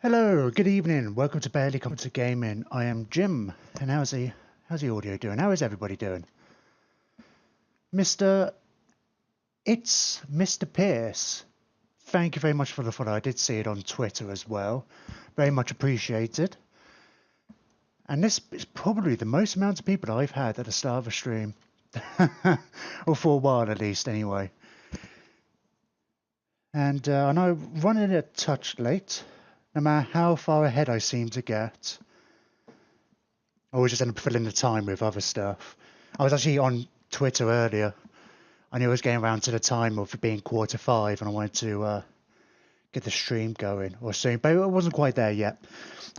Hello, good evening. Welcome to Barely Competent Gaming. I am Jim, and how's the audio doing? How is everybody doing? It's Mr. Pierce. Thank you very much for the follow. I did see it on Twitter as well. Very much appreciated. And this is probably the most amount of people I've had at the start of a stream. Or for a while at least, anyway. And I know running a touch late. No matter how far ahead I seem to get, I always just end up filling the time with other stuff. I was actually on Twitter earlier. I knew I was getting around to the time of it being 4:45, and I wanted to get the stream going or soon, but it wasn't quite there yet.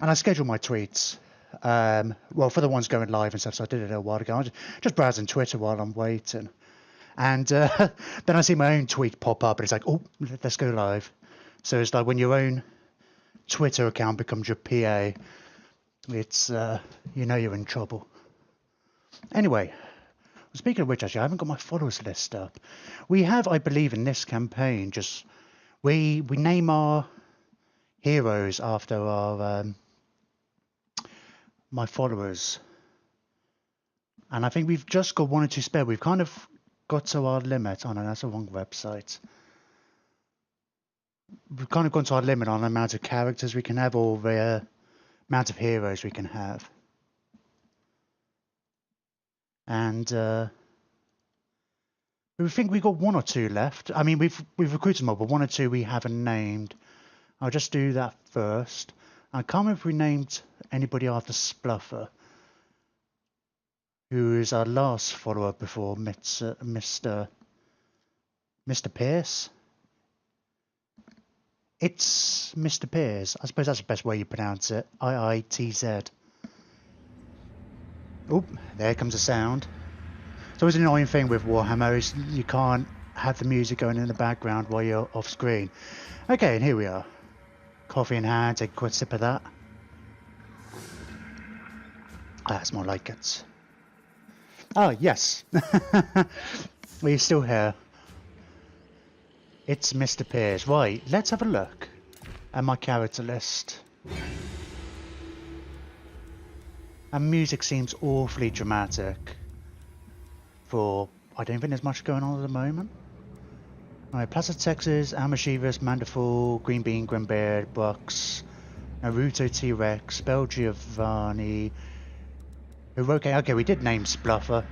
And I scheduled my tweets, well, for the ones going live and stuff, so I did it a while ago. I was just browsing Twitter while I'm waiting. And then I see my own tweet pop up, and it's like, oh, let's go live. So it's like when your own Twitter account becomes your PA, it's you know you're in trouble. Anyway, speaking of which, actually I haven't got my followers list up. We have, I believe, in this campaign, just we name our heroes after our my followers, and I think we've just got one or two spare. We've kind of got to our limit. Oh no, that's the wrong website. We've kind of gone to our limit on the amount of characters we can have, or the amount of heroes we can have. And we think we've got one or two left. I mean, we've recruited more, but one or two we haven't named. I'll just do that first. I can't remember if we named anybody after Spluffer, who is our last follower before Mr. Pierce. It's Mr. Pierce. I suppose that's the best way you pronounce it. IITZ. Oh, there comes a sound. It's always an annoying thing with Warhammer is you can't have the music going in the background while you're off screen. Okay, and here we are. Coffee in hand, take a quick sip of that. That's more like it. Oh, yes. We're still here. It's Mr. Pierce. Right, let's have a look at my character list. And music seems awfully dramatic for, I don't think there's much going on at the moment. Alright, Plaza Texas, Amashivas, Mandaful, Green Bean, Grimbeard, Bucks, Naruto T-Rex, Bel Giovanni, okay, we did name Spluffer.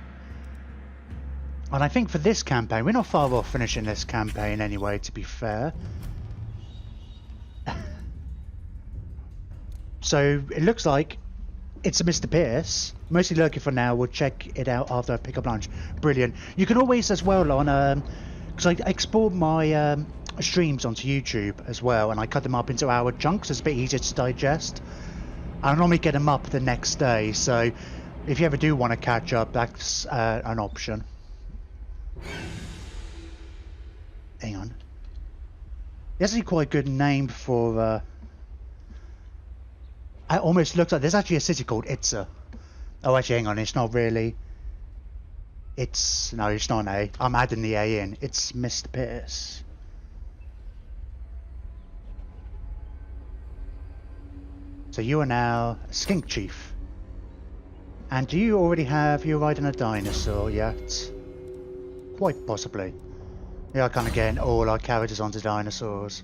And I think for this campaign, we're not far off finishing this campaign anyway, to be fair. So it looks like it's a Mr. Pierce. Mostly lurking for now. We'll check it out after I pick up lunch. Brilliant. You can always as well on, because I export my streams onto YouTube as well, and I cut them up into hour chunks. It's a bit easier to digest. I normally get them up the next day, so if you ever do want to catch up, that's an option. Hang on. It's actually quite a good name for. It almost looks like there's actually a city called Itza. Oh, actually, hang on. It's not really. It's no, it's not an A. I'm adding the A in. It's Mr. Pierce. So you are now Skink Chief. And do you already have you riding a dinosaur yet? Quite possibly. Yeah, kind of getting all our characters onto dinosaurs.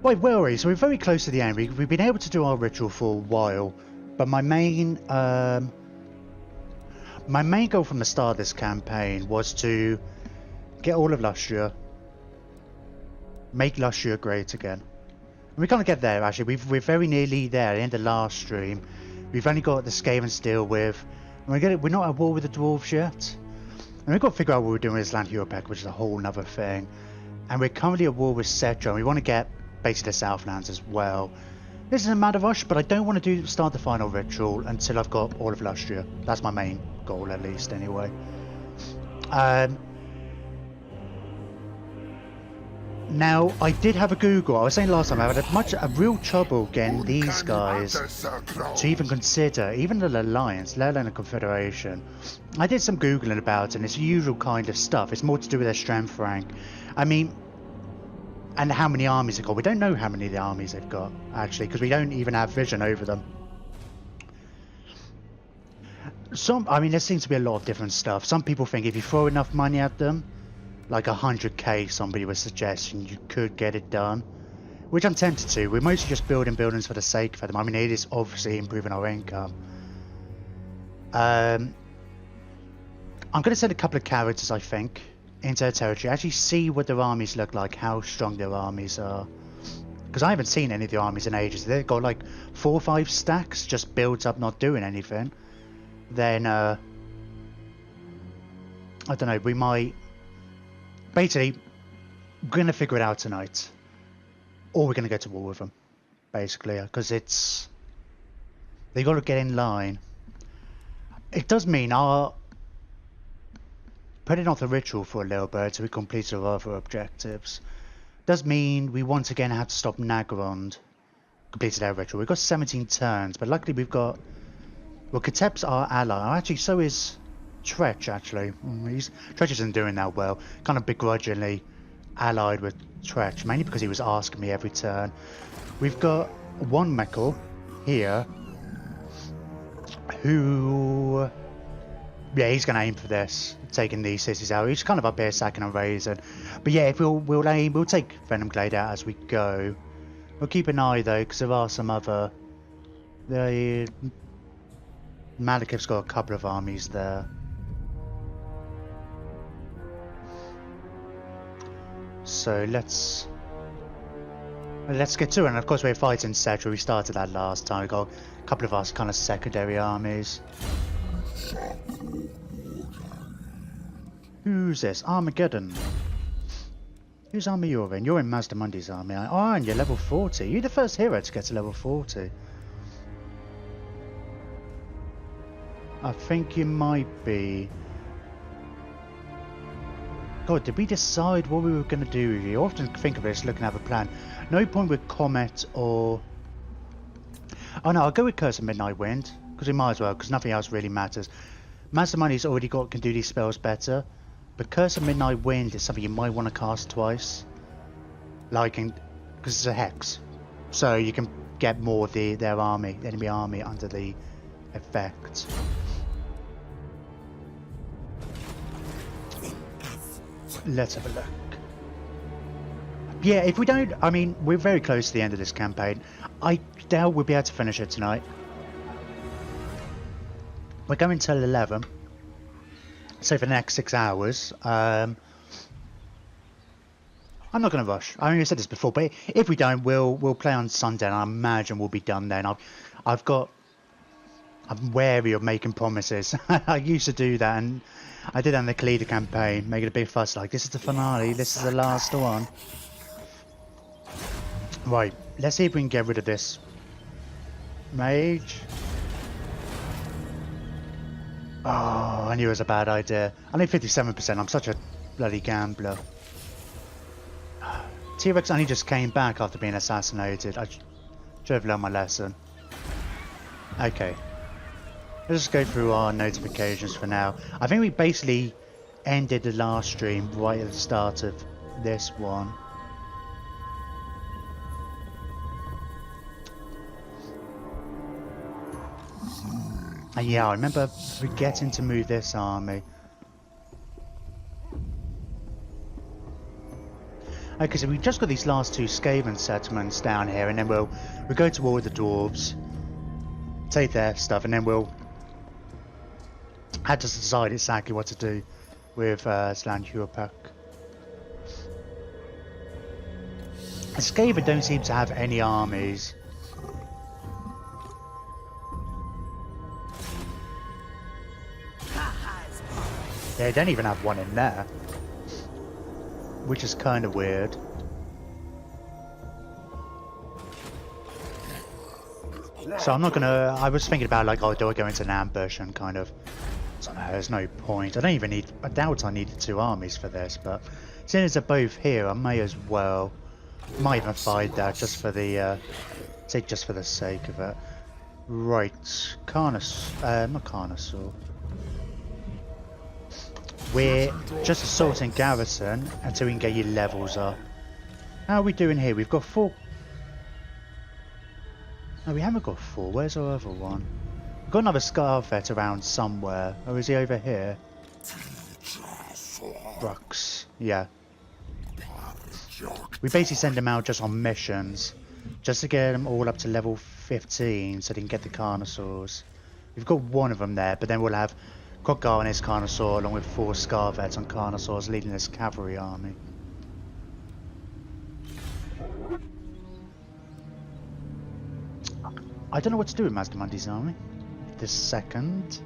Right, where are we? So we're very close to the end. We've been able to do our ritual for a while, but my main goal from the start of this campaign was to get all of Lustria, make Lustria great again. And we can't get there actually. We're very nearly there. At the end of last stream, we've only got the Skaven Steel with. We're not at war with the dwarves yet. And we've got to figure out what we're doing with this Land Hero pack, which is a whole nother thing. And we're currently at war with Cetra, and we want to get basically the Southlands as well. This is a mad rush, but I don't want to start the final ritual until I've got all of Lustria. That's my main goal, at least, anyway. Now, I did have a Google. I was saying last time I had a real trouble getting these guys to even consider, even the Alliance, let alone a Confederation. I did some Googling about it, and it's the usual kind of stuff. It's more to do with their strength rank. I mean, and how many armies they've got. We don't know how many of the armies they've got, actually, because we don't even have vision over them. I mean, there seems to be a lot of different stuff. Some people think if you throw enough money at them, like 100k, somebody was suggesting, you could get it done. Which I'm tempted to. We're mostly just building buildings for the sake of them. I mean, it is obviously improving our income. I'm going to send a couple of characters, I think, into their territory. Actually see what their armies look like, how strong their armies are. Because I haven't seen any of the armies in ages. They've got like 4 or 5 stacks, just builds up not doing anything. Then, I don't know, we might... Basically, we're going to figure it out tonight. Or we're going to go to war with them, basically, because it's... They got to get in line. It does mean our... Putting off the ritual for a little bit so we complete our other objectives. Does mean we once again have to stop Nagrond. Completed our ritual. We've got 17 turns, but luckily we've got... Well, Katep's our ally. Actually, so is Tretch, actually. Tretch isn't doing that well. Kind of begrudgingly allied with Tretch, mainly because he was asking me every turn. We've got one Mekkel here who... Yeah, he's going to aim for this, taking these cities out. He's kind of up here sacking and raising. But yeah, if we'll aim, we'll take Venom Glade out as we go. We'll keep an eye though, because there are some other... Malekith's got a couple of armies there. So let's get to it. And of course we're fighting Cetra. We started that last time. We got a couple of us kind of secondary armies. Who's this? Armageddon. Whose army you're in? You're in Mazdamundi's army. Oh, and you're level 40. You're the first hero to get to level 40. I think you might be. God, did we decide what we were going to do? You often think of this looking at a plan. No point with Comet or... Oh no, I'll go with Curse of Midnight Wind. Because we might as well, because nothing else really matters. Mazdamundi's already can do these spells better. But Curse of Midnight Wind is something you might want to cast twice. Like, because it's a hex. So you can get more of their army, the enemy army, under the effect. Let's have a look. Yeah, if we don't... I mean, we're very close to the end of this campaign. I doubt we'll be able to finish it tonight. We're going till 11. So for the next 6 hours. I'm not going to rush. I mean, I said this before, but if we don't, we'll play on Sunday, and I imagine we'll be done then. I'm wary of making promises. I used to do that, and I did that in the Khalida campaign, making a big fuss like, this is the finale, this is the last one. Right, let's see if we can get rid of this mage. Oh, I knew it was a bad idea. I need 57%, I'm such a bloody gambler. T-Rex only just came back after being assassinated. I should have learned my lesson. Okay. Let's just go through our notifications for now. I think we basically ended the last stream right at the start of this one. And yeah, I remember forgetting to move this army. Okay, so we've just got these last 2 Skaven settlements down here, and then we'll go to war with the dwarves, take their stuff, and then we'll have to decide exactly what to do with Slan Huapak. Skaven don't seem to have any armies. They don't even have one in there, which is kind of weird. So I'm not gonna... I was thinking about like, oh, do I go into an ambush and kind of... So no, there's no point. I don't even need... I doubt I needed 2 armies for this, but seeing as they're both here, I may as well... Might even fight that just for the... just for the sake of it. Right. Not Carnosaur. We're just assaulting Garrison until we can get your levels up. How are we doing here? We've got 4. No, we haven't got 4. Where's our other one? We've got another Scar Vet around somewhere. Or is he over here? Brooks. Yeah. We basically send them out just on missions. Just to get them all up to level 15 so they can get the Carnosaurs. We've got one of them there, but then we'll have Krogar and his Carnosaur along with 4 Scar Vets on Carnosaurs leading this cavalry army. I don't know what to do with Mazdamundi's army this second.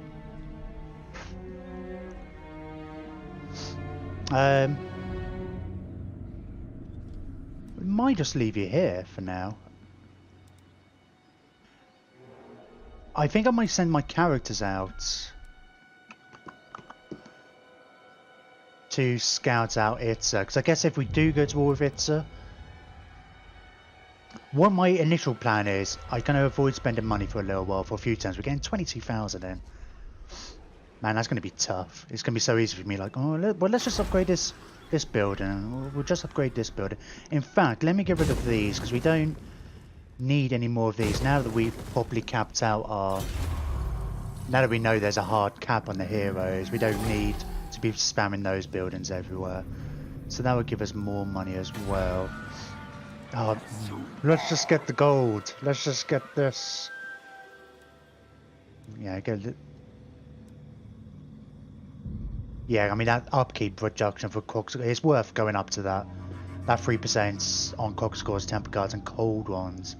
We might just leave you here for now. I think I might send my characters out to scout out Itza, because I guess if we do go to war with Itza, what my initial plan is, I'm going to avoid spending money for a little while, for a few turns. We're getting 22,000 in. Man, that's going to be tough. It's going to be so easy for me, like, oh, well, let's just upgrade this building. We'll just upgrade this building. In fact, let me get rid of these, because we don't need any more of these. Now that we've properly capped out our... Now that we know there's a hard cap on the heroes, we don't need to be spamming those buildings everywhere. So that would give us more money as well. Oh, let's just get the gold. Let's just get this. Yeah, get it. Yeah, I mean that upkeep production for Cox, it's worth going up to that. That 3% on Cox scores, temper guards, and cold ones.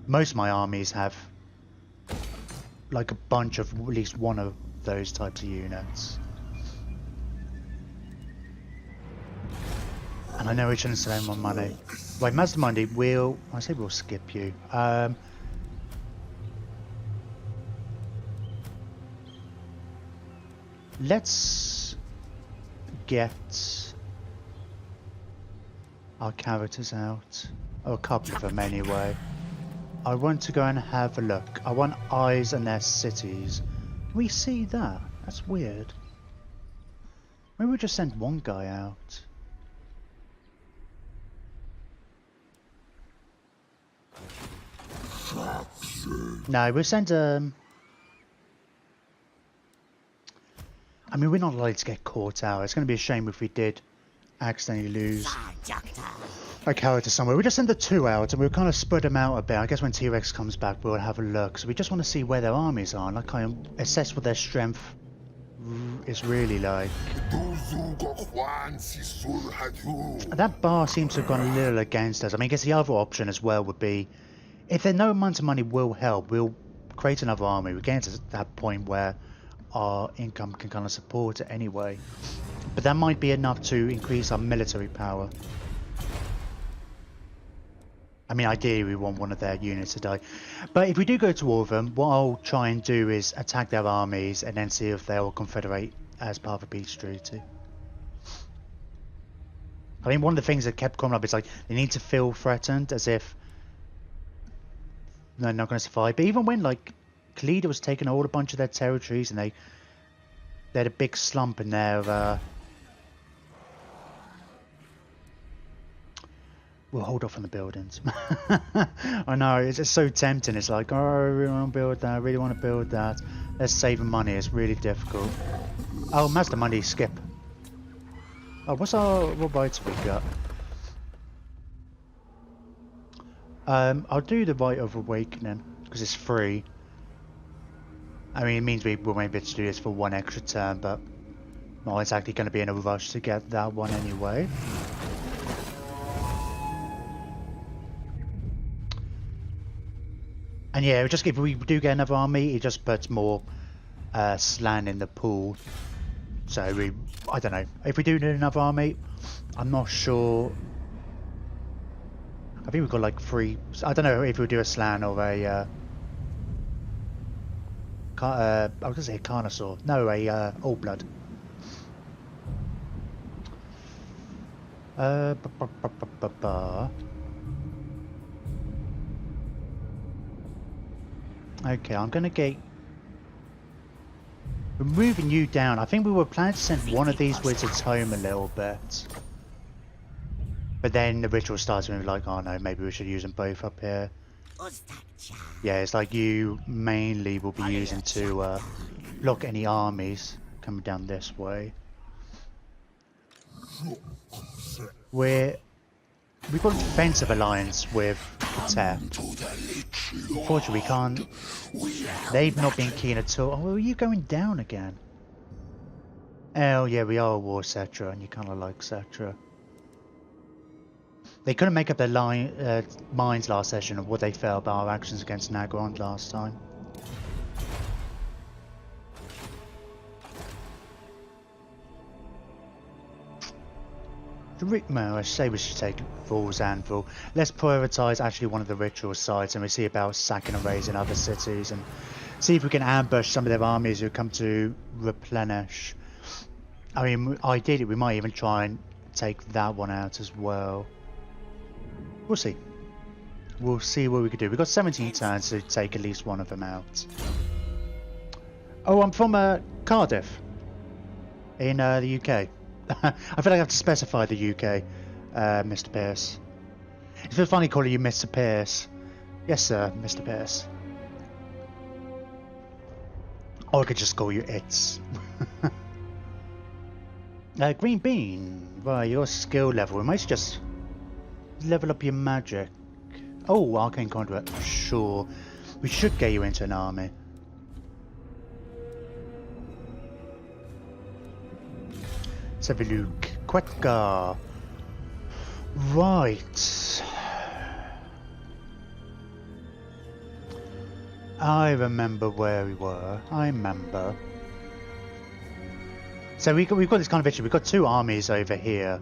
Most of my armies have like a bunch of at least one of those types of units. And I know we shouldn't spend more money. Right, Mazdamundi, I say we'll skip you. Let's get our characters out. Oh, a couple of them anyway. I want to go and have a look. I want eyes on their cities. Can we see that? That's weird. Maybe we'll just send one guy out. No, we'll send I mean, we're not likely to get caught out. It's going to be a shame if we did accidentally lose a character somewhere. We just send the 2 out and we'll kind of spread them out a bit. I guess when T-Rex comes back, we'll have a look. So we just want to see where their armies are and like kind of assess what their strength is really like. That bar seems to have gone a little against us. I mean, I guess the other option as well would be, if there's no amount of money will help, we'll create another army. We're getting to that point where our income can kind of support it anyway. But that might be enough to increase our military power. I mean, ideally we want one of their units to die. But if we do go to war with them, what I'll try and do is attack their armies and then see if they'll confederate as part of a peace treaty. I mean, one of the things that kept coming up is like, they need to feel threatened, as if they're not going to survive. But even when, like, Khalida was taking all a bunch of their territories and they had a big slump in their... We'll hold off on the buildings. I know, it's just so tempting. It's like, oh, I really want to build that, I really want to build that. Let's save money, it's really difficult. Oh, Mazdamundi, skip. Oh, what rights have we got? I'll do the Rite of Awakening, because it's free. I mean, it means we won't be able to do this for one extra turn, but not exactly going to be in a rush to get that one anyway. And yeah, just if we do get another army, it just puts more slan in the pool. So I don't know. If we do need another army, I'm not sure. I think we've got like 3. I don't know if we'll do a slan or a. I was gonna say a Carnosaur. No, a Old Blood. Okay, I'm gonna get. We're moving you down. I think we were planning to send one of these wizards home a little bit. But But then the ritual starts and we're like, oh no, maybe we should use them both up here. Yeah, it's like you mainly will be using to block any armies coming down this way. We've got a defensive alliance with Tep. Unfortunately, we can't. They've not been keen at all. Oh, are you going down again? Oh, yeah, we are a war Cetra, and you kind of like Cetra. They couldn't make up their minds last session of what they felt about our actions against Nagrand last time. I say we should take Vol's Anvil. Let's prioritise actually one of the ritual sites, and we see about sacking and raising other cities, and see if we can ambush some of their armies who come to replenish. I mean, ideally we might even try and take that one out as well. We'll see. We'll see what we can do. We've got 17 turns to take at least one of them out. Oh, I'm from Cardiff in the UK. I feel like I have to specify the UK, Mr. Pierce. It's a bit funny calling you Mr. Pierce. Yes, sir, Mr. Pierce. Or I could just call you It's. Green Bean. Right, your skill level. We might just level up your magic. Oh, Arcane Conduit. Sure. We should get you into an army. Let's have a look. Quetka. Right. I remember where we were. I remember. So we've got this kind of issue. We've got two armies over here.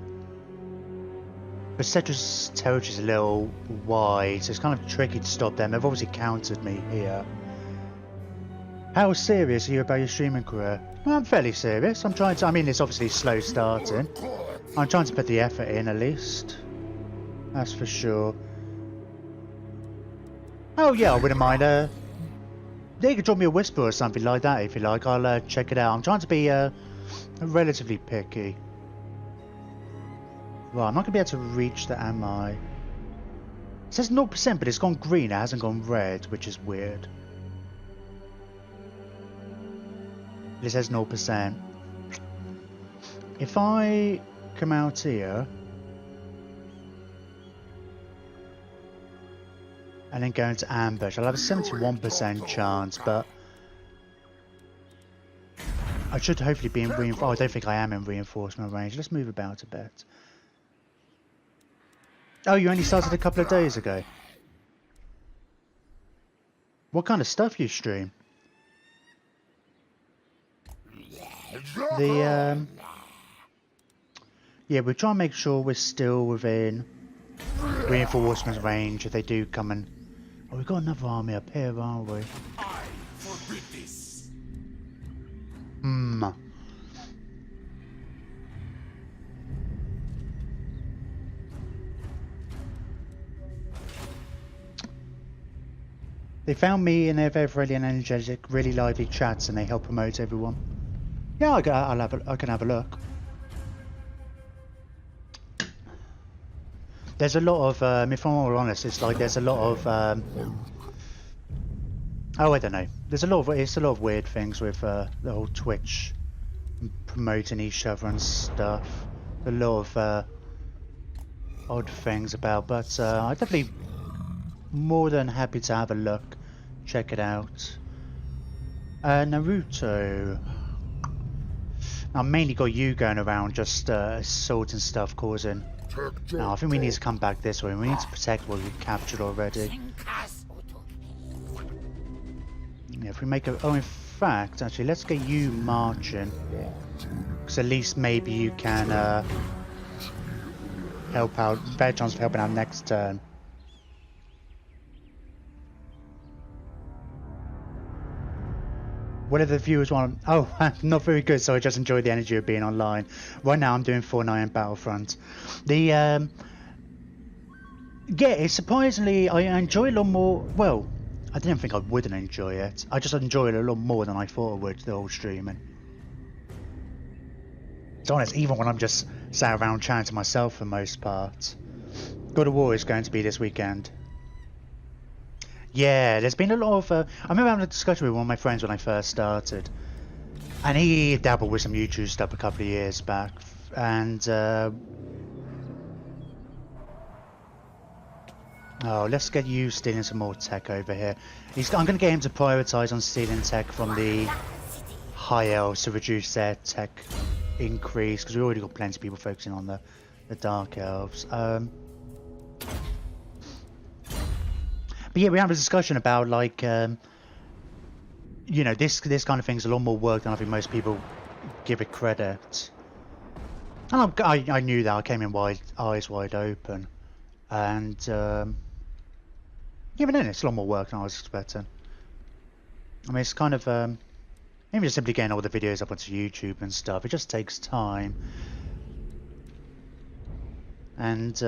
But Cetra's territory is a little wide, so it's kind of tricky to stop them. They've obviously countered me here. How serious are you about your streaming career? Well, I'm fairly serious. I'm trying to. I mean, it's obviously slow starting. I'm trying to put the effort in at least. That's for sure. Oh yeah, I wouldn't mind. Yeah, you could drop me a whisper or something like that if you like. I'll check it out. I'm trying to be relatively picky. Right, I'm not gonna be able to reach the am I? It says 0%, but it's gone green. It hasn't gone red, which is weird. It says 0%. If I come out here and then go into ambush, I'll have a 71% chance, but I should hopefully be in reinforcement. Oh, I don't think I am in reinforcement range. Let's move about a bit. Oh, you only started a couple of days ago. What kind of stuff you stream? Yeah, we'll try and make sure we're still within reinforcement range if they do come and... Oh, we've got another army up here, aren't we? They found me and they're very energetic, really lively chats, and they help promote everyone. Yeah, I can have a look. There's a lot of, if I'm all honest, it's like there's a lot of, oh, I don't know. It's a lot of weird things with the whole Twitch promoting each other and stuff. A lot of odd things about, but I'm definitely more than happy to have a look, check it out. Naruto. I've mainly got you going around just assaulting stuff, causing... No, I think we need to come back this way. We need to protect what we've captured already. Yeah, if we make a... Oh, in fact, actually, let's get you marching. Because at least maybe you can help out. Better chance of helping out next turn. Whatever the viewers want. Oh, not very good, so I just enjoy the energy of being online. Right now I'm doing 4-9 Battlefront. The yeah, it's surprisingly, I enjoy it a lot more. Well, I didn't think I wouldn't enjoy it. I just enjoy it a lot more than I thought I would, the whole streaming. To be honest, even when I'm just sat around chatting to myself for the most part. God of War is going to be this weekend. Yeah, there's been a lot of... I remember having a discussion with one of my friends when I first started. And he dabbled with some YouTube stuff a couple of years back. And... oh, let's get you stealing some more tech over here. I'm going to get him to prioritise on stealing tech from the high elves to reduce their tech increase. Because we've already got plenty of people focusing on the dark elves. But yeah, we have a discussion about, like, you know, this kind of thing's a lot more work than I think most people give it credit. And I knew that. I came in eyes wide open. And, yeah, but then it's a lot more work than I was expecting. I mean, it's kind of, maybe just simply getting all the videos up onto YouTube and stuff. It just takes time. And,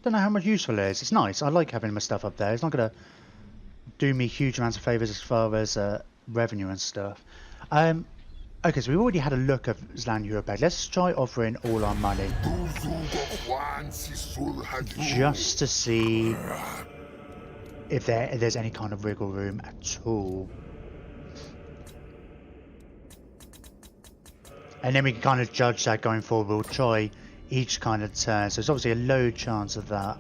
don't know how much useful it is. It's nice. I like having my stuff up there. It's not going to do me huge amounts of favours as far as revenue and stuff. Okay, so we've already had a look at Zlan Europeg. Let's try offering all our money. Just to see if there's any kind of wiggle room at all. And then we can kind of judge that going forward. We'll try each kind of turn, so there's obviously a low chance of that.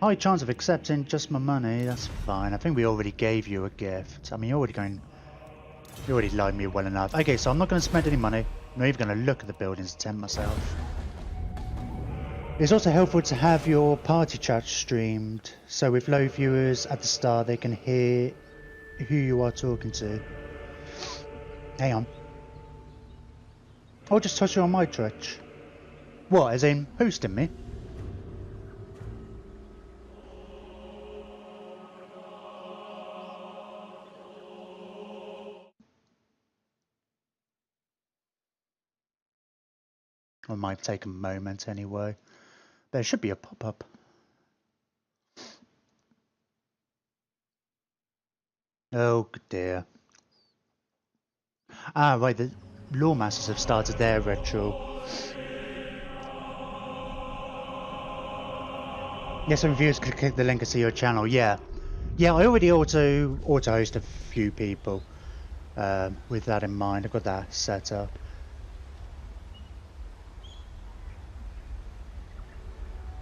High chance of accepting just my money, that's fine. I think we already gave you a gift. I mean, you already lied me well enough. Okay, so I'm not going to spend any money. I'm not even going to look at the buildings to tempt myself. It's also helpful to have your party chat streamed, so with low viewers at the start they can hear who you are talking to. Hang on. I'll just touch you on my Twitch. What, as in hosting me? It might take a moment anyway. There should be a pop-up. Oh dear. Ah, right, the Lawmasters have started their ritual. Yes, some viewers could click the link and see your channel. Yeah, yeah. I already auto-host a few people with that in mind. I've got that set up.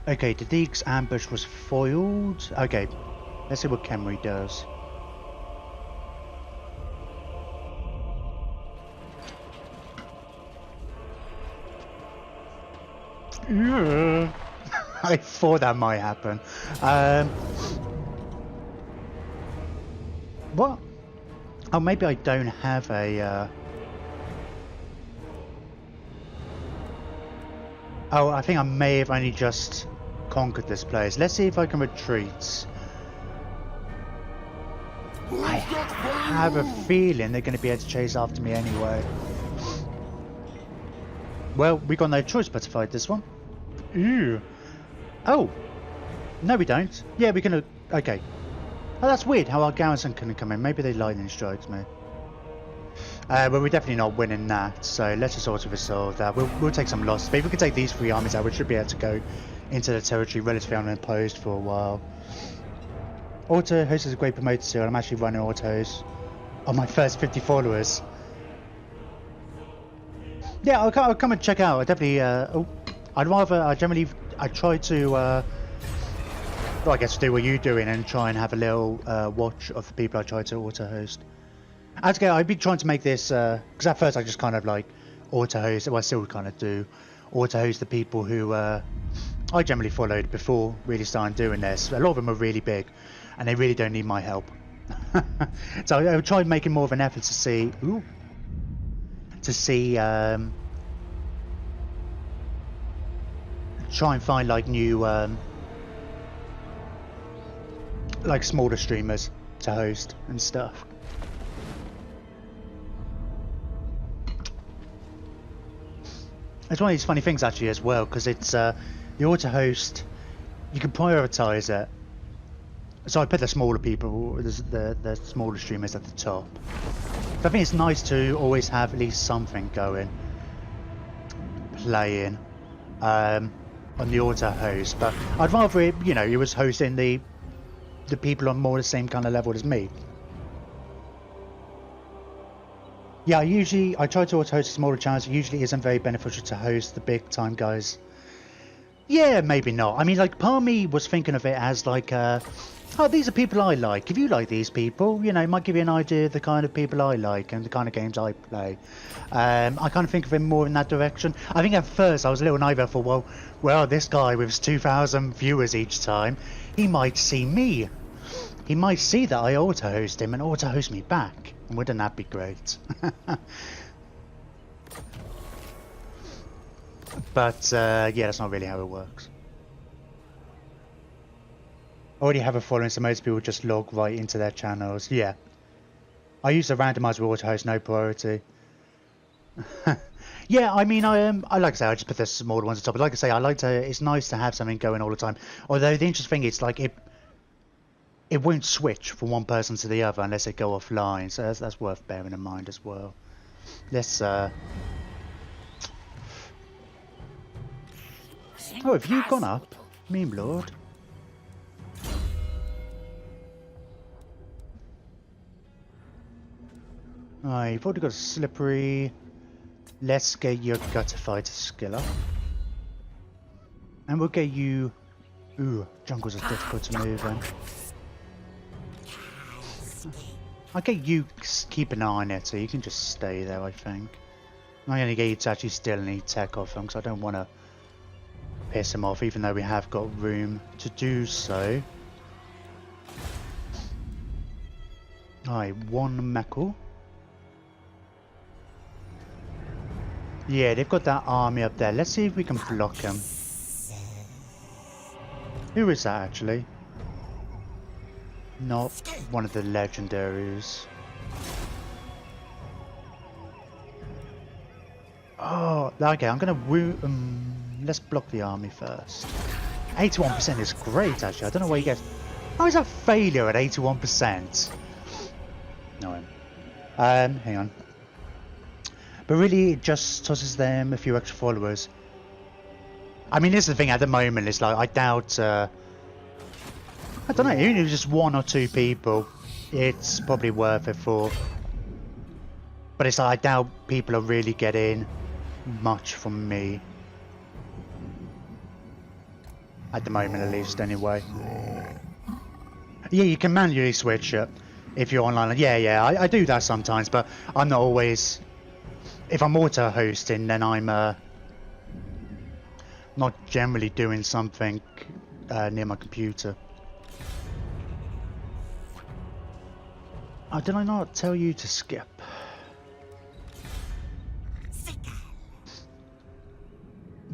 Okay, the Deek's ambush was foiled. Okay, let's see what Kenry does. Yeah. I thought that might happen. What? Oh, maybe I don't have a... Oh, I think I may have only just conquered this place. Let's see if I can retreat. I have a feeling they're going to be able to chase after me anyway. Well, we got no choice but to fight this one. Ew. Oh. No, we don't. Yeah, we can... okay. Oh, that's weird how our garrison couldn't come in. Maybe they lightning strikes me. But we're definitely not winning that, so let's just auto-resolve that. We'll take some losses. But if we can take these 3 armies out, we should be able to go into the territory relatively unopposed for a while. Auto-host is a great promoter seal. I'm actually running autos on my first 50 followers. Yeah, I'll come and check out. I definitely... I try to... well, I guess do what you're doing and try and have a little watch of the people I try to auto-host. I've been trying to make this, because at first I just kind of like auto-host, well I still kind of do, auto-host the people who I generally followed before really starting doing this. A lot of them are really big and they really don't need my help. So I tried making more of an effort to see, try and find like new, like smaller streamers to host and stuff. It's one of these funny things actually as well, because it's the auto host, you can prioritize it. So I put the smaller people, the smaller streamers at the top. But I think it's nice to always have at least something going, playing. on the auto host, but I'd rather it, you know, it was hosting the people on more the same kind of level as me. Yeah, I try to auto host smaller channels. It usually isn't very beneficial to host the big time guys. Yeah, maybe not. I mean, like, part of me was thinking of it as like, oh, these are people I like. If you like these people, you know, it might give you an idea of the kind of people I like and the kind of games I play. I kind of think of it more in that direction. I think at first I was a little naive. I thought, well, this guy with his 2,000 viewers each time, he might see me. He might see that I auto-host him and auto-host me back. And wouldn't that be great? But, yeah, that's not really how it works. I already have a following, so most people just log right into their channels. Yeah. I use a randomizer auto-host, no priority. Yeah, I mean, I like I say, I just put the smaller ones on top. But like I say, it's nice to have something going all the time. Although the interesting thing is, like, it won't switch from one person to the other unless they go offline. So that's worth bearing in mind as well. Let's, Oh, have you gone up? Meme Lord? Alright, you've already got a slippery. Let's get your gutter fighter skill up. And we'll get you... Ooh, jungles are difficult to move in. I'll get you keep an eye on it, so you can just stay there, I think. I'm going to get you to actually still need tech off him, because I don't want to piss him off, even though we have got room to do so. Alright, one Meckle. Yeah, they've got that army up there. Let's see if we can block him. Who is that, actually? Not one of the legendaries. Oh, okay, I'm gonna let's block the army first. 81% is great, actually. I don't know where you get... How is that failure at 81%? No. Hang on. But really, it just tosses them a few extra followers. I mean, this is the thing at the moment. It's like, I doubt... I don't know, even if it's just one or two people, it's probably worth it for... But it's like, I doubt people are really getting much from me. At the moment, at least, anyway. Yeah, you can manually switch it if you're online. Yeah, I do that sometimes, but I'm not always... If I'm auto-hosting, then I'm not generally doing something near my computer. Oh, did I not tell you to skip?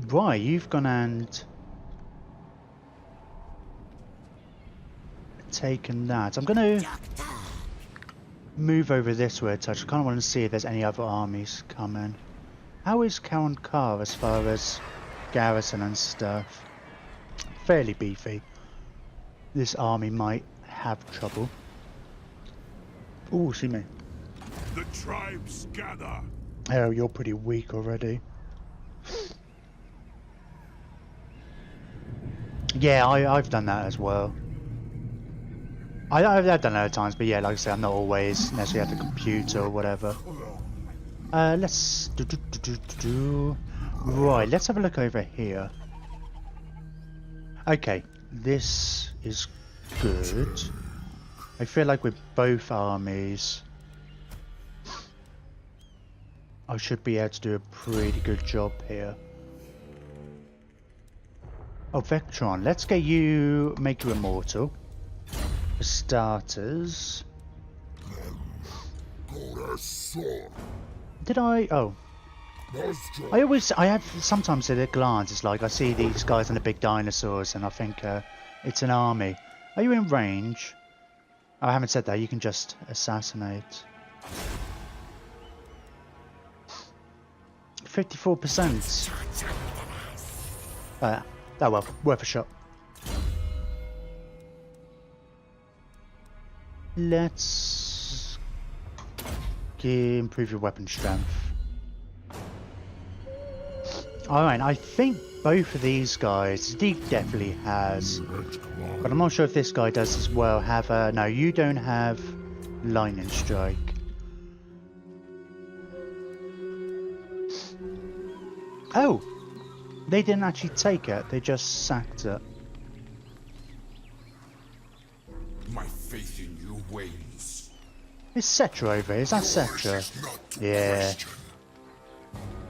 Right, you've gone and taken that. I'm going to move over this way a touch. I kind of want to see if there's any other armies coming. How is Count Carr as far as garrison and stuff? Fairly beefy. This army might have trouble. Oh, see me. The tribes gather. Oh, you're pretty weak already. Yeah, I've done that as well. I've done that at times, but yeah, like I said, I'm not always necessarily at the computer or whatever. Let's right, let's have a look over here. Okay, this is good. I feel like with both armies, I should be able to do a pretty good job here. Oh, Vectron, let's get you, make you immortal. For starters. Did I? Oh. I have sometimes at a glance, it's like I see these guys and the big dinosaurs and I think it's an army. Are you in range? Oh, I haven't said that, you can just assassinate. 54%. Oh well, worth a shot. Let's improve your weapon strength. Alright, I think both of these guys, he definitely has. But I'm not sure if this guy does as well. Have no, you don't have lightning strike. Oh, they didn't actually take it. They just sacked it. My faith in you wanes. Is Cetra over here? Is that Cetra? Yeah.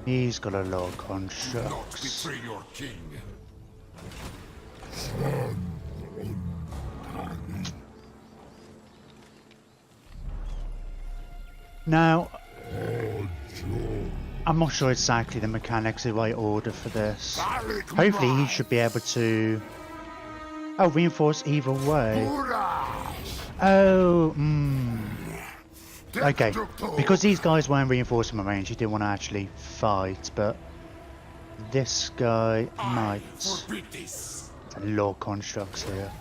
He's got a lot of constructs. Not betray your king. Now, I'm not sure exactly the mechanics, the right order for this. Hopefully he should be able to... Oh, reinforce either way. Oh, okay. Because these guys weren't reinforcing my range, he didn't want to actually fight, but this guy might. There's a lot of constructs here.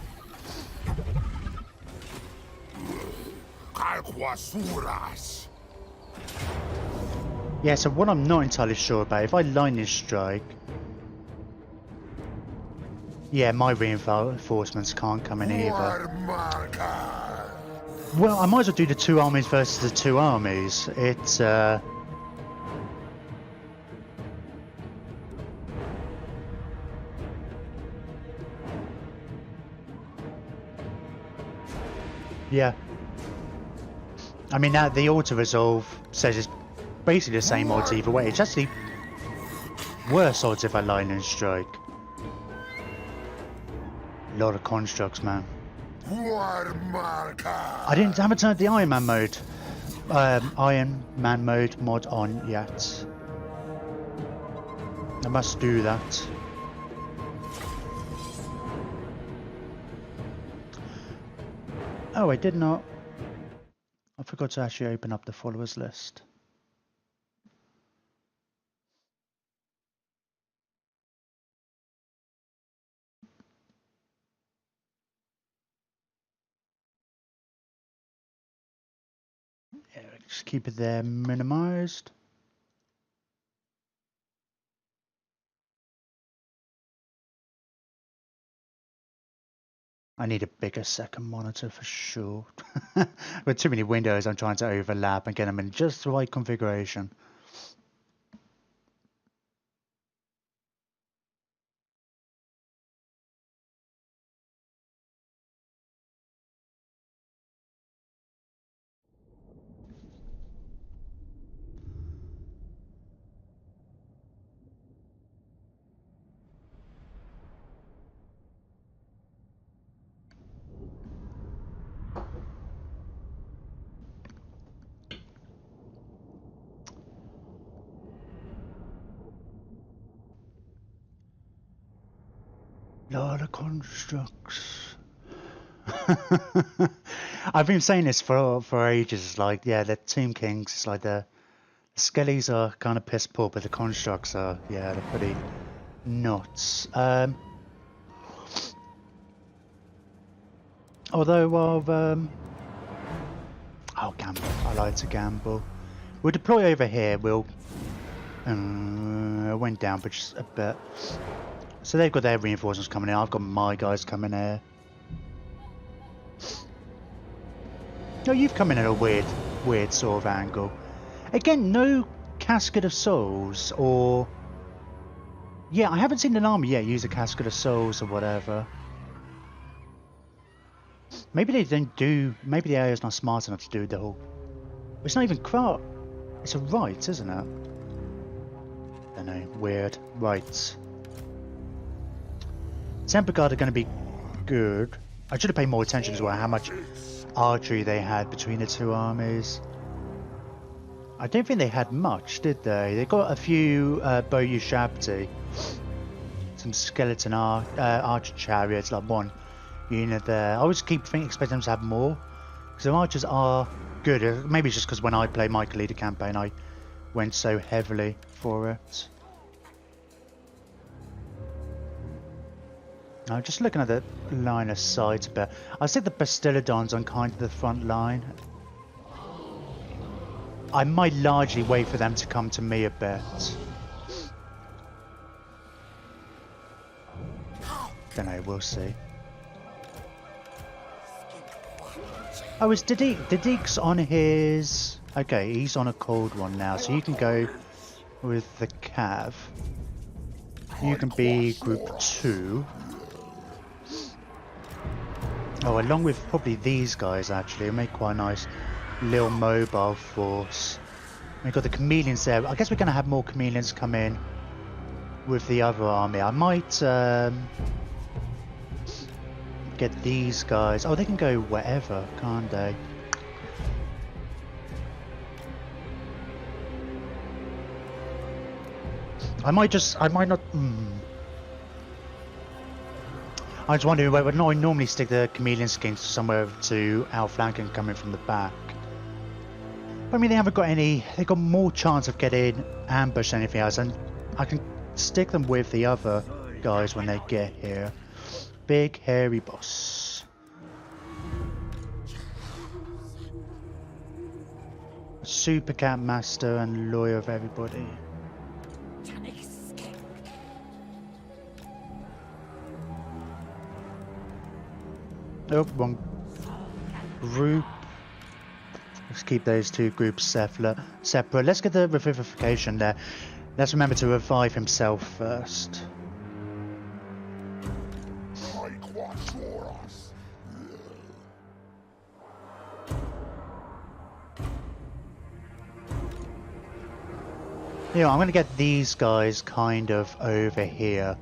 Yeah, so what I'm not entirely sure about, if I lightning strike, yeah, my reinforcements can't come in either. Well, I might as well do the two armies versus the two armies. It's yeah. I mean, now the auto-resolve says it's basically the same odds either way. It's actually worse odds if I lightning strike. A lot of constructs, man. I haven't turned the Iron Man mode, mod on yet. I must do that. Oh, I did not. I forgot to actually open up the followers list. Yeah, just keep it there minimized. I need a bigger second monitor for sure. With too many windows, I'm trying to overlap and get them in just the right configuration. Lot of constructs. I've been saying this for ages. It's like, yeah, the Tomb Kings. It's like the Skellies are kind of piss poor, but the constructs are, yeah, they're pretty nuts. Although I'll gamble. I like to gamble. We'll deploy over here. We'll went down, but just a bit. So they've got their reinforcements coming in. I've got my guys coming here. No, you've come in at a weird sort of angle. Again, no Casket of Souls or... Yeah, I haven't seen an army yet use a Casket of Souls or whatever. Maybe they don't do... Maybe the AI's not smart enough to do the whole... It's not even craft. It's a right, isn't it? I don't know. Weird. Rights. Temple Guard are going to be good. I should have paid more attention as well how much archery they had between the two armies. I don't think they had much, did they? They got a few Boyu Shabti, some skeleton archer chariots, like one unit there. I always keep expecting them to have more, because the archers are good. Maybe it's just because when I play Michael Leader campaign, I went so heavily for it. I'm just looking at the line of sight a bit. I think the Bastillodons on kind of the front line. I might largely wait for them to come to me a bit. Don't know, we'll see. Oh, is Didik's on his... Okay, he's on a cold one now, so you can go with the Cav. You can be group 2. Oh, along with probably these guys actually, it'll make quite a nice little mobile force. We've got the chameleons there. I guess we're going to have more chameleons come in with the other army. I might get these guys. Oh, they can go wherever, can't they? I might not. I was wondering whether I normally stick the chameleon skins somewhere to outflank and coming from the back. But I mean, they haven't got any. They've got more chance of getting ambushed than anything else, and I can stick them with the other guys when they get here. Big hairy boss. Super cat master and lawyer of everybody. Oh, wrong group. Let's keep those two groups separate. Let's get the revivification there. Let's remember to revive himself first. Yeah, I'm going to get these guys kind of over here.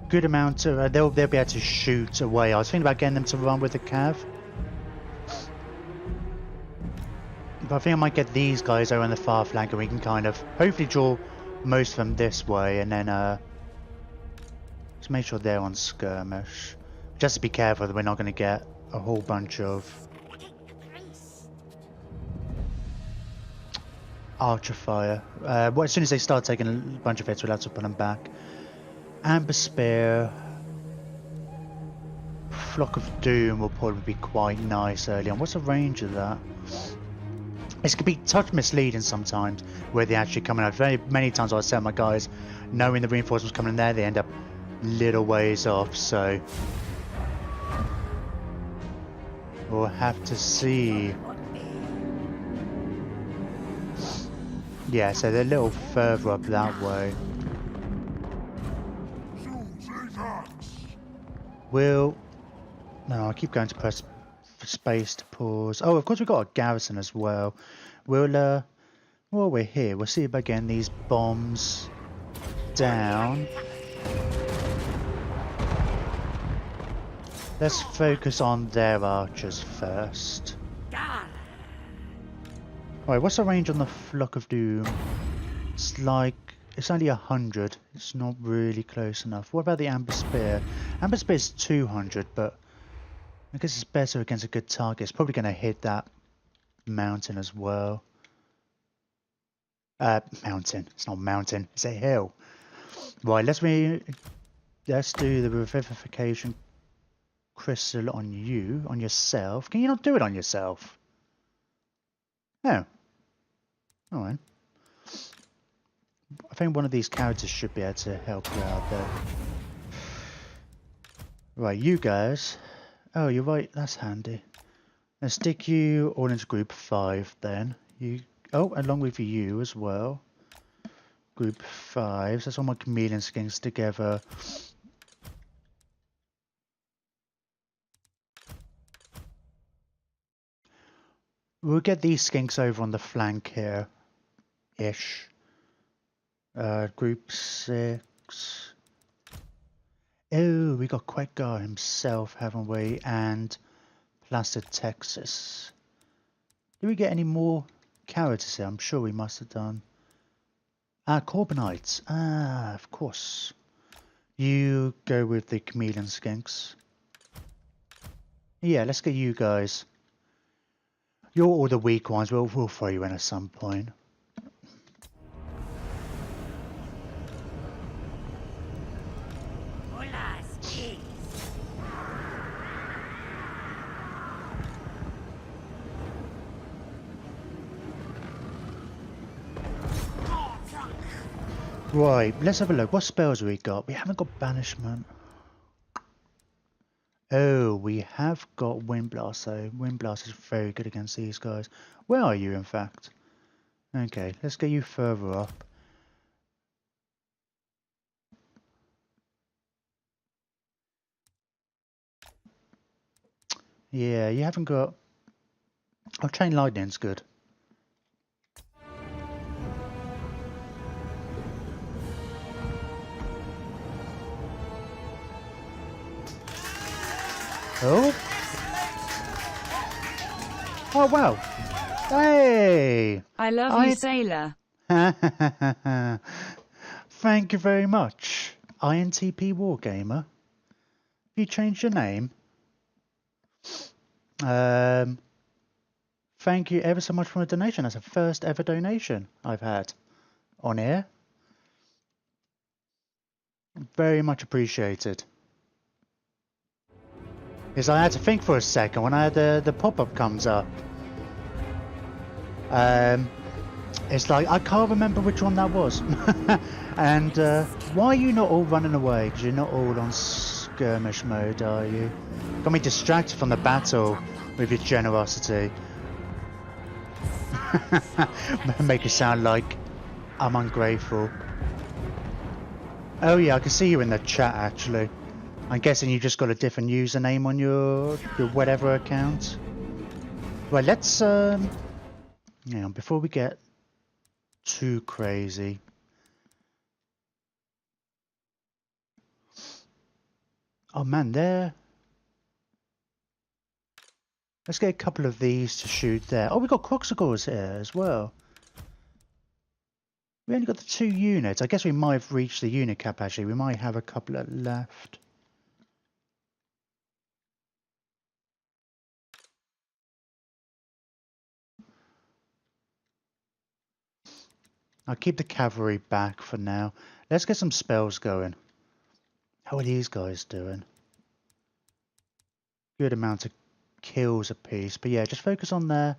Good amount of... they'll be able to shoot away. I was thinking about getting them to run with the Cav. But I think I might get these guys over on the far flank and we can kind of hopefully draw most of them this way and then just make sure they're on skirmish. Just to be careful that we're not going to get a whole bunch of archer fire. Well, as soon as they start taking a bunch of hits, we'll have to put them back. Amber Spear. Flock of Doom will probably be quite nice early on. What's the range of that? This could be touch misleading sometimes, where they actually coming out. Very many times I set my guys, knowing the reinforcements coming in there, they end up little ways off. So we'll have to see. Yeah, so they're a little further up that way. We'll... No, I keep going to press for space to pause. Oh, of course we've got a garrison as well. We'll, while we're here, we'll see about getting these bombs down. Let's focus on their archers first. Alright, what's the range on the Flock of Doom? It's like... It's only 100. It's not really close enough. What about the Amber Spear? Amber Spear is 200, but I guess it's better against a good target. It's probably going to hit that mountain as well. Mountain. It's not a mountain. It's a hill. Right, let's do the revivification crystal on you, on yourself. Can you not do it on yourself? No. Alright. I think one of these characters should be able to help you out there. Right, you guys. Oh, you're right. That's handy. Let's stick you all into group 5 then. You. Oh, along with you as well. Group 5. So that's all my chameleon skins together. We'll get these skinks over on the flank here. Ish. Group 6. Oh, we got Quetgar himself, haven't we? And Plaster Texas. Did we get any more characters here? I'm sure we must have done. Corbinites. Of course. You go with the chameleon skinks. Yeah, let's get you guys. You're all the weak ones. We'll throw you in at some point. Right, let's have a look. What spells have we got? We haven't got banishment. Oh, we have got Wind Blast, so Wind Blast is very good against these guys. Where are you, in fact? Okay, let's get you further up. Yeah, you haven't got... Oh, Chain Lightning's good. Oh! Oh, wow! Hey! I love you, sailor. Thank you very much, INTP Wargamer. You changed your name. Thank you ever so much for a donation. That's the first ever donation I've had on air. Very much appreciated. Because I had to think for a second when I had the pop-up comes up. It's like, I can't remember which one that was. And why are you not all running away? Because you're not all on skirmish mode, are you? Got me distracted from the battle with your generosity. Make it sound like I'm ungrateful. Oh yeah, I can see you in the chat actually. I'm guessing you just got a different username on your whatever account. Well, let's before we get too crazy. Oh man, there. Let's get a couple of these to shoot there. Oh, we got Croxagores here as well. We only got the 2 units. I guess we might have reached the unit cap actually. We might have a couple left. I'll keep the cavalry back for now. Let's get some spells going. How are these guys doing? Good amount of kills apiece. But yeah, just focus on there.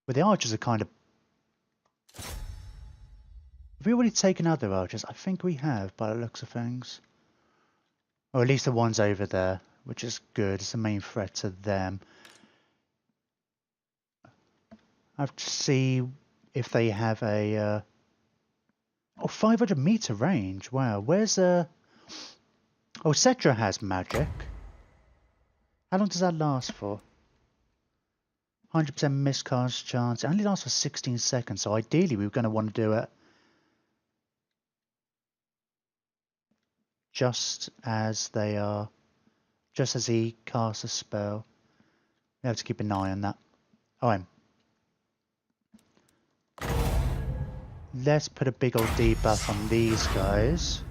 But the archers are kind of... Have we already taken out their archers? I think we have, by the looks of things. Or at least the ones over there, which is good. It's the main threat to them. I have to see if they have a... 500 meter range. Wow, where's the... Oh, Cetra has magic. How long does that last for? 100% miscast chance. It only lasts for 16 seconds, so ideally we were going to want to do it just as they are, just as he casts a spell. We have to keep an eye on that. Let's put a big old debuff on these guys.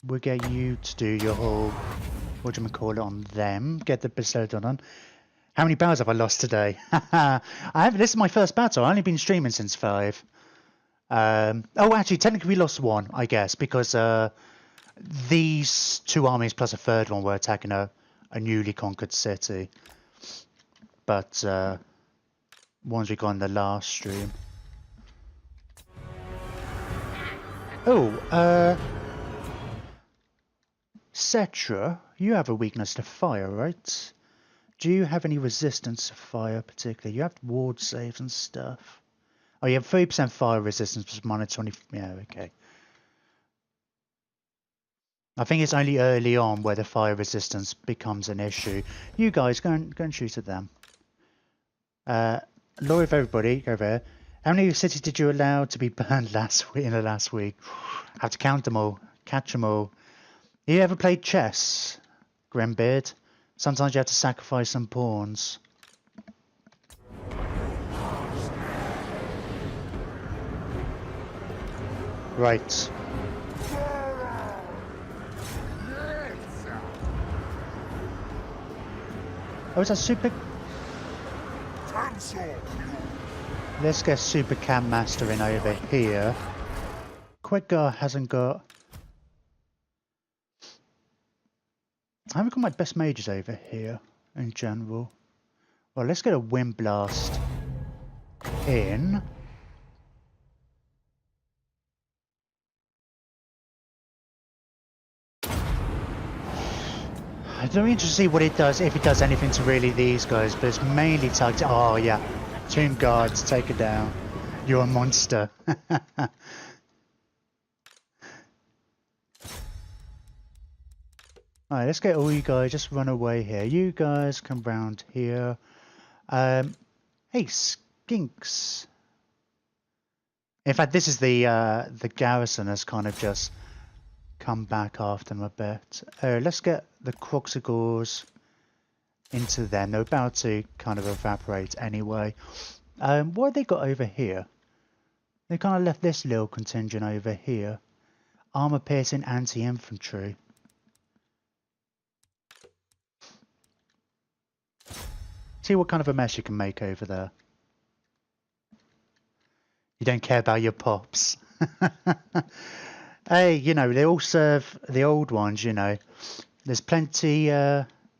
We'll get you to do your whole, on them. Get the Basildon on. How many battles have I lost today? This is my first battle. I've only been streaming since 5. Actually, technically we lost 1, I guess, because these 2 armies plus a third one were attacking a newly conquered city. But ones we got in the last stream. Cetra, you have a weakness to fire, right? Do you have any resistance to fire particularly? You have ward saves and stuff. Oh, you have 30% fire resistance plus minus 20. Yeah, okay. I think it's only early on where the fire resistance becomes an issue. You guys, go and shoot at them. Law of everybody, go there. How many cities did you allow to be burned in the last week? I have to count them all, catch them all. You ever played chess, Grimbeard? Sometimes you have to sacrifice some pawns. Right. Oh, is that super? Let's get Super Camp Master in over here. Quedgar hasn't got... I haven't got my best mages over here in general. Well, let's get a Wind Blast in. I'm interested to see what it does, if it does anything to really these guys, but it's mainly targeted. Oh yeah, Tomb Guards, take it down. You're a monster. Alright, let's get all you guys, just run away here. You guys come round here. Hey, skinks. In fact, this is the garrison has kind of just come back after them a bit. Let's get the Croxigors into them. They're about to kind of evaporate anyway. What have they got over here? They kind of left this little contingent over here. Armor piercing anti-infantry. See what kind of a mess you can make over there. You don't care about your pops. Hey, you know, they all serve the old ones, you know. There's plenty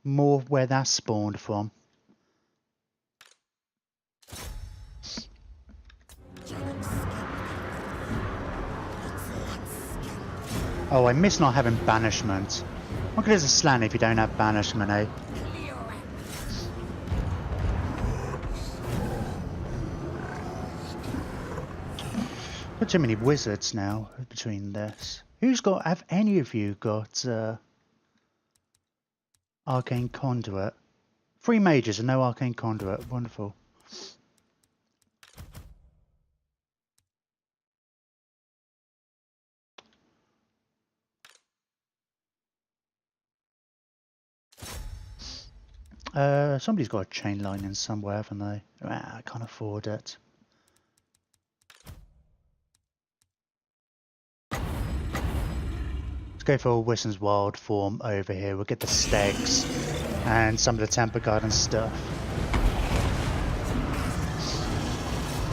more where that's spawned from. Oh, I miss not having banishment. What good is a slan if you don't have banishment, eh? Got too many wizards now between this. Have any of you got Arcane Conduit? 3 mages and no Arcane Conduit. Wonderful. Somebody's got a chain lightning somewhere, haven't they? Ah, I can't afford it. Let's go for Wisson's Wild form over here. We'll get the Stegs and some of the Temper Garden stuff.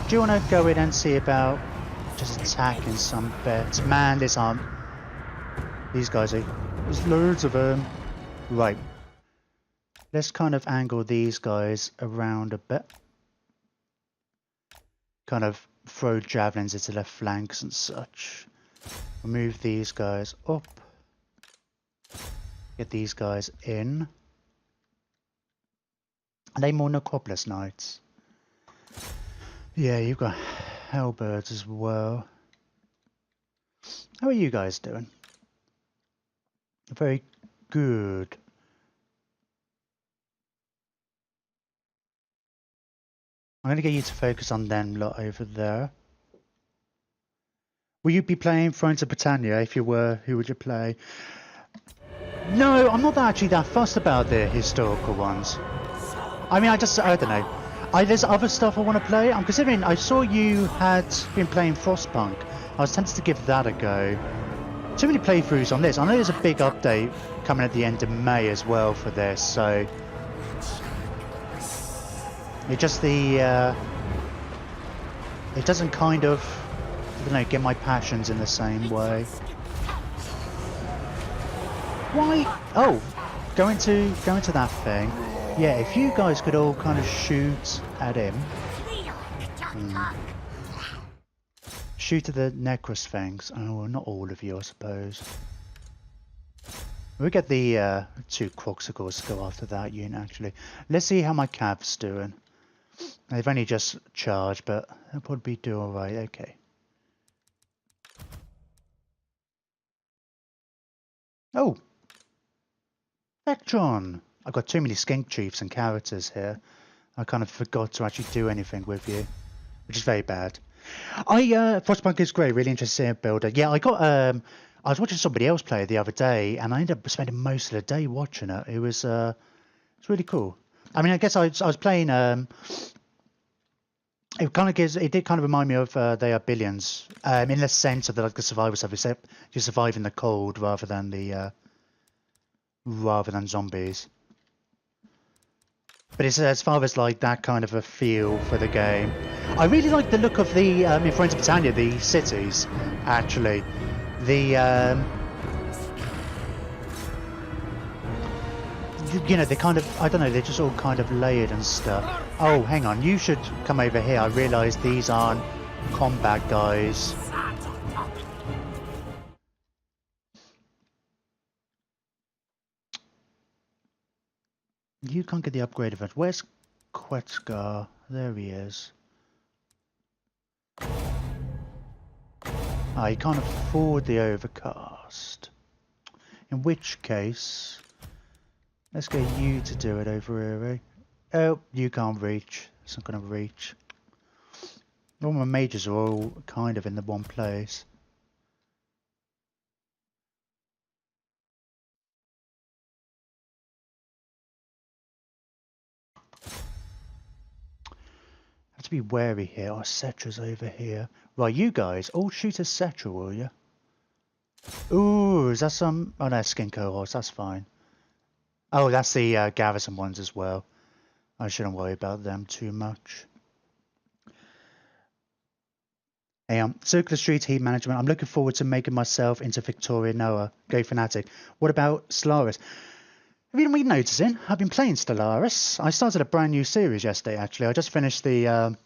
Do you want to go in and see about just attacking some bits? Man, these guys are... There's loads of them. Right. Let's kind of angle these guys around a bit. Kind of throw javelins into their flanks and such. Move these guys up. Get these guys in. Are they more Necropolis Knights? Yeah, you've got Hellbirds as well. How are you guys doing? Very good. I'm going to get you to focus on them lot over there. Will you be playing Thrones of Britannia? If you were, who would you play? No, I'm not actually that fussed about the historical ones. I mean, I don't know. There's other stuff I want to play. I'm considering, I saw you had been playing Frostpunk. I was tempted to give that a go. Too many playthroughs on this. I know there's a big update coming at the end of May as well for this, so... It just it doesn't kind of, I don't know, get my passions in the same way. Why? Oh, go into that thing. Yeah, if you guys could all kind of shoot at him. Shoot at the Necros fangs. Oh, well, not all of you, I suppose. We'll get the 2 Croxigors to go after that unit, actually. Let's see how my Cav's doing. They've only just charged, but they'll probably do alright. Okay. Oh! Vectron! I've got too many skink chiefs and characters here. I kind of forgot to actually do anything with you, which is very bad. Frostpunk is great, really interesting builder. Yeah, I was watching somebody else play it the other day, and I ended up spending most of the day watching it. It was really cool. I mean, I guess I was playing. It did kind of remind me of They Are Billions, in the sense of like the survival stuff, except you survive in the cold rather than zombies. But it's as far as like that kind of a feel for the game. I really like the look of the in Thrones of Britannia, the cities. Actually, you know, they kind of, I don't know, they're just all kind of layered and stuff. Oh, hang on, you should come over here. I realise these aren't combat guys. You can't get the upgrade event. Where's Quetzgar? There he is. Ah, you can't afford the overcast. In which case, let's get you to do it over here, eh? Oh, you can't reach. It's not going to reach. All my mages are all kind of in the one place. Have to be wary here. Oh, Cetra's over here. Right, you guys all shoot a Cetra, will you? Ooh, is that some... Oh no, skin cohorts, that's fine. Oh, that's the garrison ones as well. I shouldn't worry about them too much. Hey, Circular Street Heat Management. I'm looking forward to making myself into Victoria Noah. Go Fanatic. What about Stellaris? Have you been noticing? I've been playing Stellaris. I started a brand new series yesterday, actually. I just finished the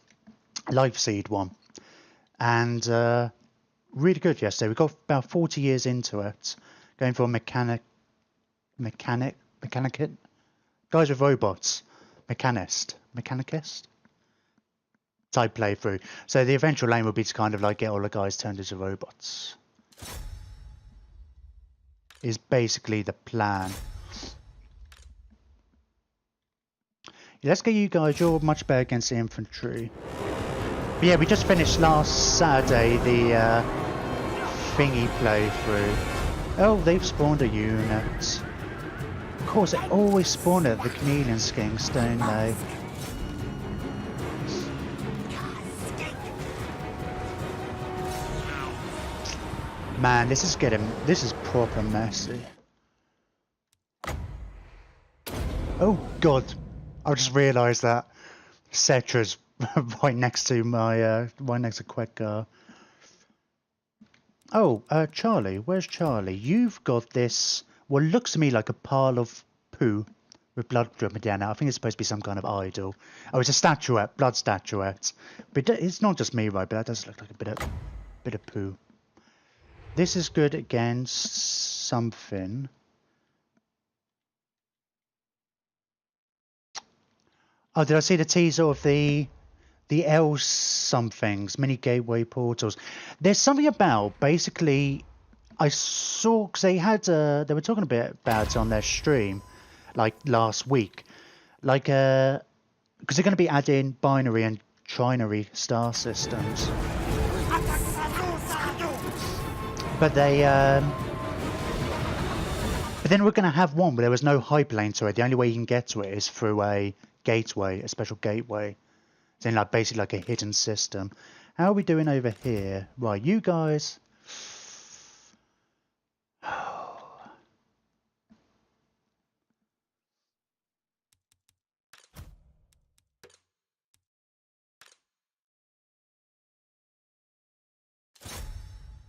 Life Seed one. And really good yesterday. We got about 40 years into it. Going for a mechanicate? Guys with robots. Mechanicist? Type playthrough. So the eventual aim would be to kind of like get all the guys turned into robots. Is basically the plan. Let's get you guys. You're much better against the infantry. But yeah, we just finished last Saturday the thingy playthrough. Oh, they've spawned a unit. Of course, they always spawn at the chameleon skinks, don't they? Man, this is proper messy. Oh God, I just realised that Cetra's right next to my right next to Quetzgar. Oh, Charlie, where's Charlie? You've got this. What looks to me like a pile of poo with blood dripping down it. I think it's supposed to be some kind of idol. Oh, it's a statuette, blood statuette. But it's not just me, right? But that does look like a bit of poo. This is good against something. Oh, did I see the teaser of the L somethings, mini gateway portals? There's something about basically. I saw because they were talking a bit about it on their stream, like last week, like because they're going to be adding binary and trinary star systems. But they, but then we're going to have one where there was no hyperlane to it. The only way you can get to it is through a gateway, a special gateway. It's in like basically like a hidden system. How are we doing over here? Right, you guys.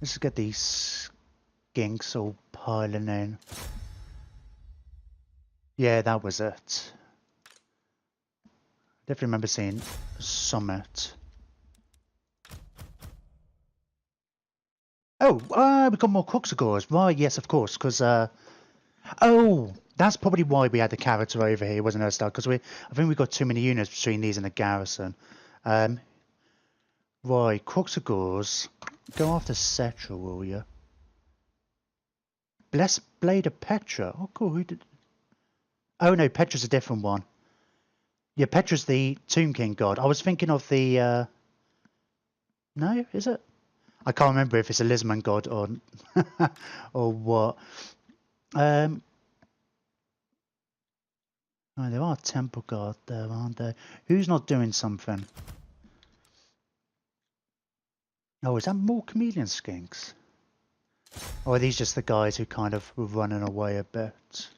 Let's get these skinks all piling in. Yeah, that was it. Definitely remember seeing Summit. Oh, we got more Coxagores. Right, yes, of course, because oh, that's probably why we had the character over here, wasn't it, because I think we got too many units between these and the garrison. Right, Coxagores, go after Cetra, will you? Blessed Blade of Petra. Oh, cool. Who did? Oh no, Petra's a different one. Yeah, Petra's the Tomb King god. I was thinking of the. No, is it? I can't remember if it's a Lizardmen god or or what. Oh, there are temple guard there, aren't there? Who's not doing something? Oh, is that more chameleon skinks? Or are these just the guys who kind of were running away a bit?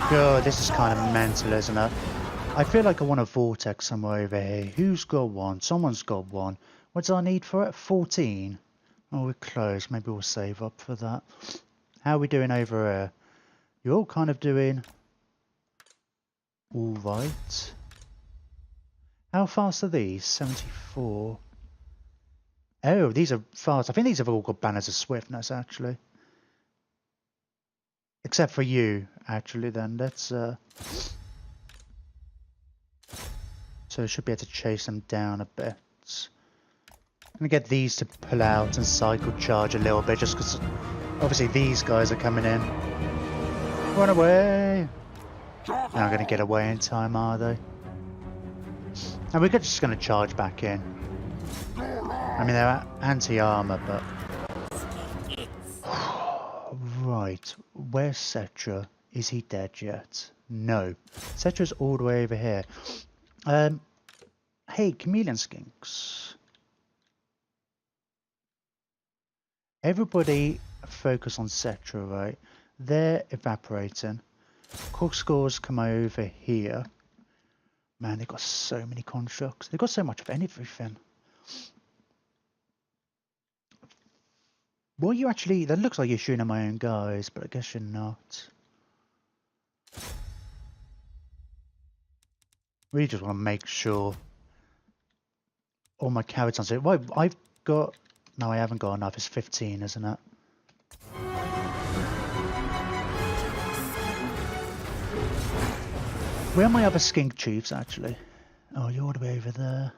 God, this is kind of mental, isn't it? I feel like I want a Vortex somewhere over here. Who's got one? Someone's got one. What do I need for it? 14. Oh, we're close. Maybe we'll save up for that. How are we doing over here? You're all kind of doing all right. How fast are these? 74. Oh, these are fast. I think these have all got banners of swiftness, actually. Except for you, actually, then. Let's, So I should be able to chase them down a bit. I'm going to get these to pull out and cycle charge a little bit, just because obviously these guys are coming in. Run away! They're not going to get away in time, are they? And we're just going to charge back in. I mean, they're anti-armor, but... Right, where's Cetra? Is he dead yet? No. Cetra's all the way over here. Hey, chameleon skinks. Everybody focus on Cetra, right? They're evaporating. Corkscores come over here. Man, they've got so many constructs. They've got so much of everything. What are you actually... That looks like you're shooting at my own guys, but I guess you're not. Really just want to make sure all my carrots on. So, well, I've got... No, I haven't got enough. It's 15, isn't it? Where are my other skink chiefs, actually? Oh, you're all the way over there.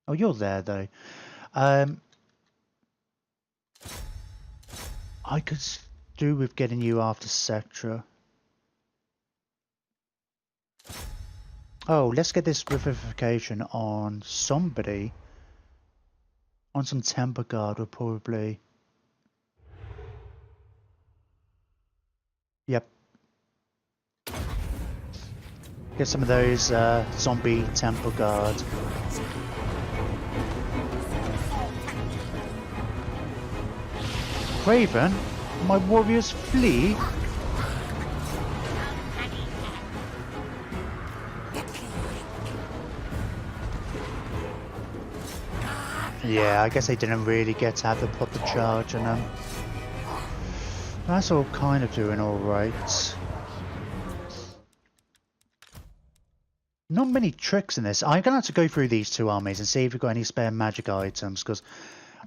Oh, you're there, though. I could do with getting you after Cetra. Oh, let's get this revivification on somebody. On some Temper Guard would probably... Yep. Get some of those zombie Temper Guard. Raven, my warriors flee. Yeah, I guess they didn't really get to have the proper charge on them. That's all kind of doing alright. Not many tricks in this. I'm going to have to go through these two armies and see if we've got any spare magic items, because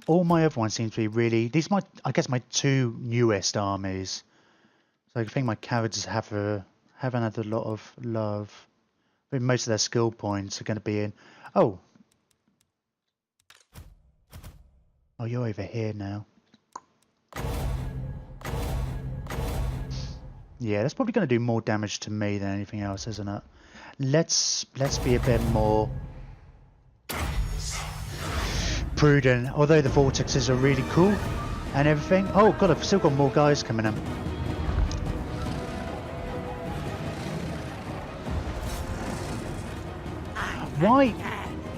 all my other ones seem to be really... These are, I guess, my two newest armies. So I think my characters haven't had a lot of love. I think most of their skill points are going to be in... Oh, you're over here now. Yeah, that's probably going to do more damage to me than anything else, isn't it? Let's be a bit more prudent. Although the vortexes are really cool and everything. Oh god, I've still got more guys coming in. Why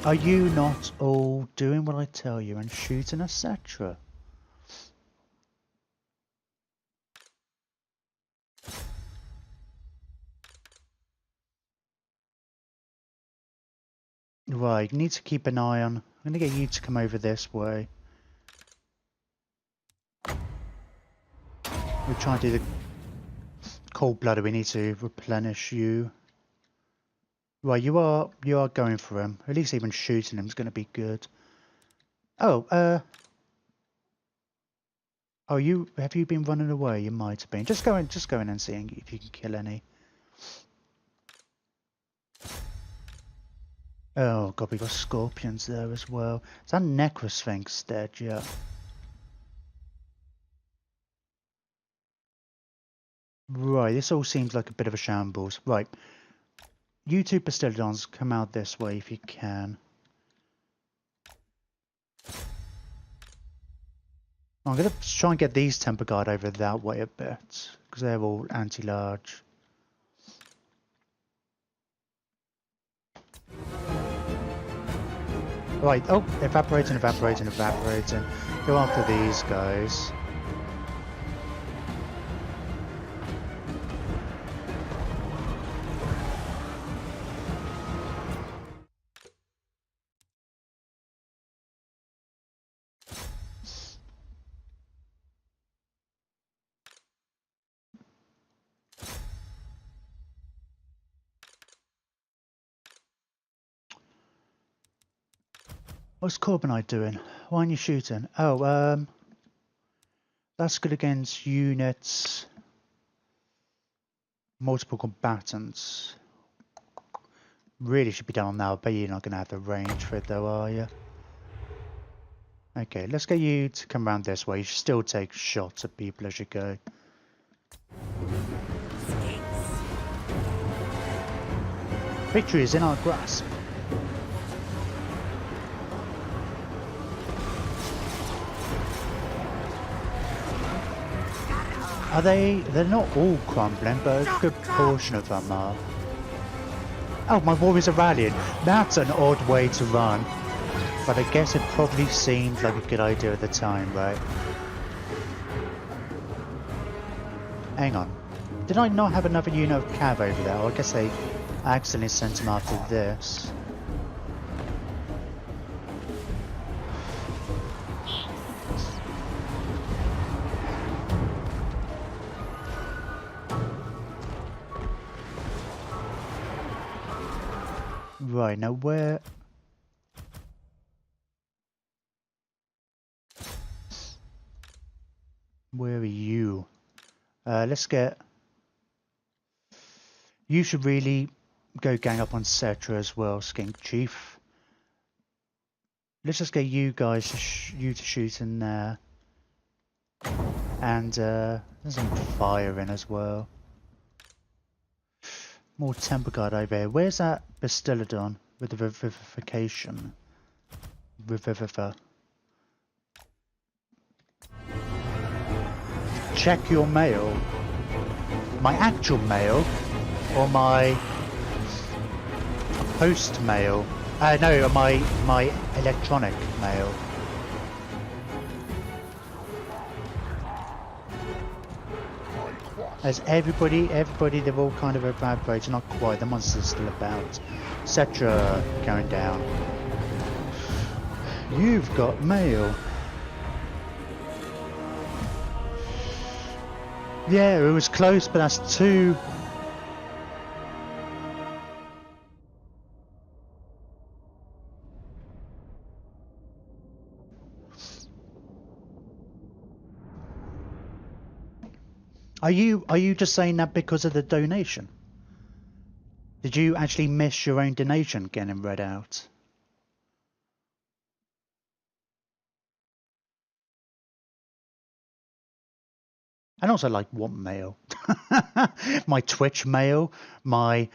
are you not all doing what I tell you and shooting a Cetra? Right, you need to keep an eye on... I'm going to get you to come over this way. We'll try and do the cold-blooded. We need to replenish you. Right, you are going for him. At least even shooting him is going to be good. Oh, have you been running away? You might have been. Just go in and seeing if you can kill any. Oh god, we got scorpions there as well. Is that Necrosphinx dead yet? Right, this all seems like a bit of a shambles. Right. You two Pastillodons, come out this way if you can. I'm going to try and get these Temper Guard over that way a bit, because they're all anti-large. Right, oh, evaporating. Go after these guys. What's Corbinite doing? Why aren't you shooting? Oh, that's good against units. Multiple combatants. Really should be down now, but you're not going to have the range for it though, are you? Okay, let's get you to come around this way. You should still take shots at people as you go. Victory is in our grasp. Are they? They're not all crumbling, but a good portion of them are. Oh, my warriors are rallying. That's an odd way to run. But I guess it probably seemed like a good idea at the time, right? Hang on. Did I not have another unit of cav over there? Well, I guess they accidentally sent him after this. Right, now where... Where are you? Let's get... You should really go gang up on Cetra as well, Skink Chief. Let's just get you guys to shoot in there. And there's some fire in as well. More temper guard over here. Where's that Bastillodon with the revivification? Revivify. Check your mail. My actual mail or my post mail? No, my electronic mail. As everybody, they're all kind of a bad rage. Not quite, the monster's still about. Etc. going down. You've got mail. Yeah, it was close, but that's two. Are you just saying that because of the donation? Did you actually miss your own donation getting read out? And also, like, what mail? My Twitch mail, my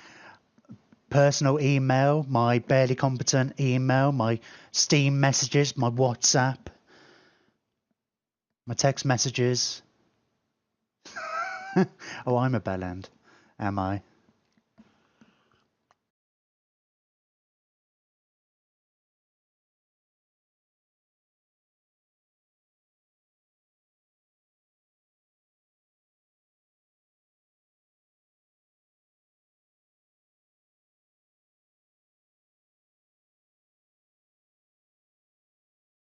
personal email, my barely competent email, my Steam messages, my WhatsApp, my text messages. Oh, I'm a bellend, am I?